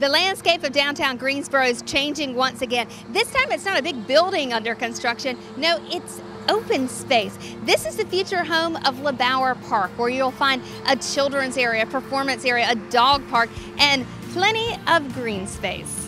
The landscape of downtown Greensboro is changing once again. This time it's not a big building under construction. No, it's open space. This is the future home of LeBauer Park, where you'll find a children's area, a performance area, a dog park, and plenty of green space.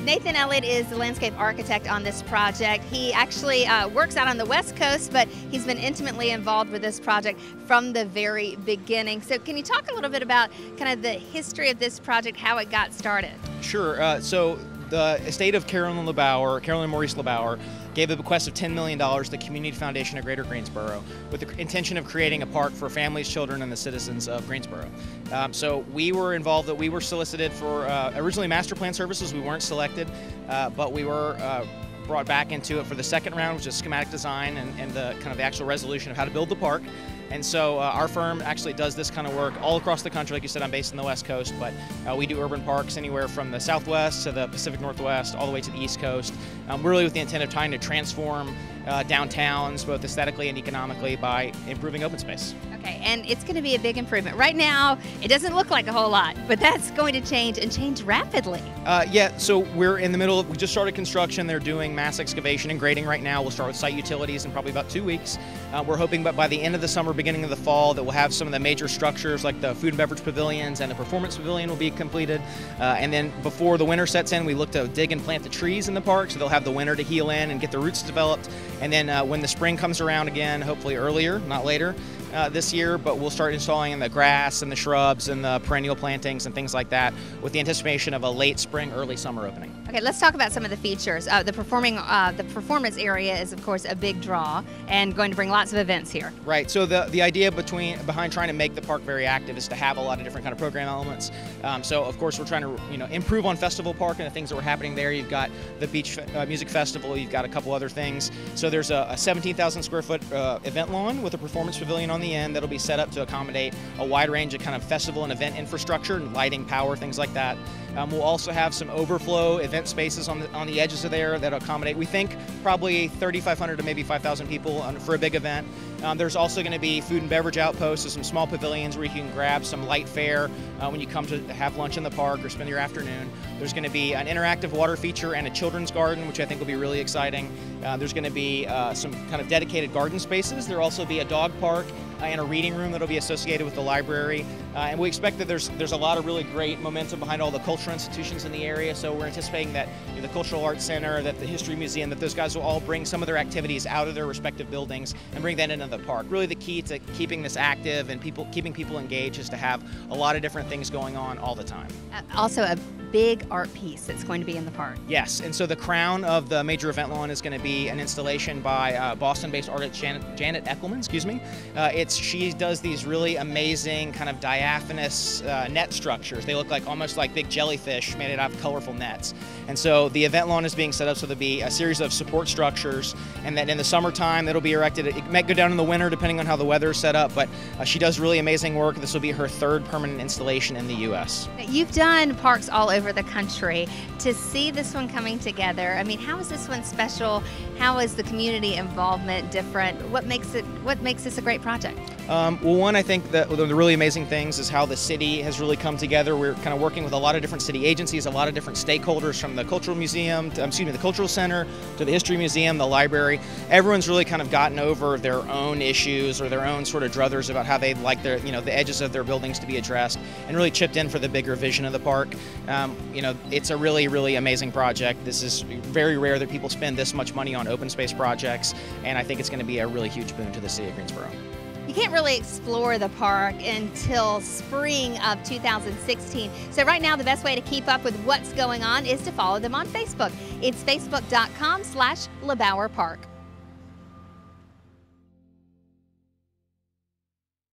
Nathan Elliott is the landscape architect on this project. He actually works out on the West Coast, but he's been intimately involved with this project from the very beginning. So can you talk a little bit about kind of the history of this project, how it got started? Sure. So the estate of Carolyn Maurice LeBauer, gave a bequest of $10 million to the Community Foundation of Greater Greensboro with the intention of creating a park for families, children, and the citizens of Greensboro. So we were involved, we were solicited for originally master plan services. We weren't selected, but we were brought back into it for the second round, which is schematic design and the kind of the actual resolution of how to build the park. And so our firm actually does this kind of work all across the country. Like you said, I'm based in the West Coast, but we do urban parks anywhere from the Southwest to the Pacific Northwest, all the way to the East Coast. Really with the intent of trying to transform downtowns, both aesthetically and economically, by improving open space. Okay, and it's going to be a big improvement. Right now, it doesn't look like a whole lot, but that's going to change, and change rapidly. Yeah, so we're in the middle of, we just started construction. They're doing mass excavation and grading right now. We'll start with site utilities in probably about 2 weeks. We're hoping that by the end of the summer, beginning of the fall, that we'll have some of the major structures like the food and beverage pavilions and the performance pavilion will be completed. And then before the winter sets in, we look to dig and plant the trees in the park, so they'll have the winter to heal in and get the roots developed. And then when the spring comes around again, hopefully earlier, not later, this year, but we'll start installing the grass and the shrubs and the perennial plantings and things like that with the anticipation of a late spring, early summer opening. Okay, let's talk about some of the features. The performance area is, of course, a big draw and going to bring lots of events here. Right. So the idea behind trying to make the park very active is to have a lot of different kind of program elements. So of course we're trying to improve on Festival Park and the things that were happening there. You've got the Beach Music Festival. You've got a couple other things. So there's a 17,000 square foot event lawn with a performance pavilion on the end that'll be set up to accommodate a wide range of kind of festival and event infrastructure, lighting, power, things like that. We'll also have some overflow event spaces on the edges of there that'll accommodate, we think, probably 3,500 to maybe 5,000 people for a big event. There's also going to be food and beverage outposts, so some small pavilions where you can grab some light fare when you come to have lunch in the park or spend your afternoon. There's going to be an interactive water feature and a children's garden, which I think will be really exciting. There's going to be some kind of dedicated garden spaces. There'll also be a dog park and a reading room that'll be associated with the library. And we expect that there's a lot of really great momentum behind all the cultural institutions in the area. So we're anticipating that the Cultural Arts Center, that the History Museum, that those guys will all bring some of their activities out of their respective buildings and bring that into the park. Really the key to keeping this active and keeping people engaged is to have a lot of different things going on all the time. Also a big art piece that's going to be in the park. Yes, and so the crown of the major event lawn is going to be an installation by Boston-based artist Janet Eckelman, excuse me. She does these really amazing kind of diaphanous net structures. They look like almost like big jellyfish made out of colorful nets. And so the event lawn is being set up so there'll be a series of support structures, and then in the summertime it'll be erected. It might go down in the winter depending on how the weather is set up, but she does really amazing work. This will be her third permanent installation in the U.S. You've done parks all over the country. To see this one coming together, I mean, how is this one special? How is the community involvement different? What makes this a great project? Well, one, I think that one of the really amazing things is how the city has really come together. We're kind of working with a lot of different city agencies, a lot of different stakeholders, from the Cultural Museum, the Cultural Center, to the History Museum, the library. Everyone's really kind of gotten over their own issues or their own sort of druthers about how they'd like their, the edges of their buildings to be addressed, and really chipped in for the bigger vision of the park. It's a really, really amazing project. This is very rare that people spend this much money on open space projects, and I think it's going to be a really huge boon to the city of Greensboro. You can't really explore the park until spring of 2016. So right now, the best way to keep up with what's going on is to follow them on Facebook. It's facebook.com/LeBauer Park.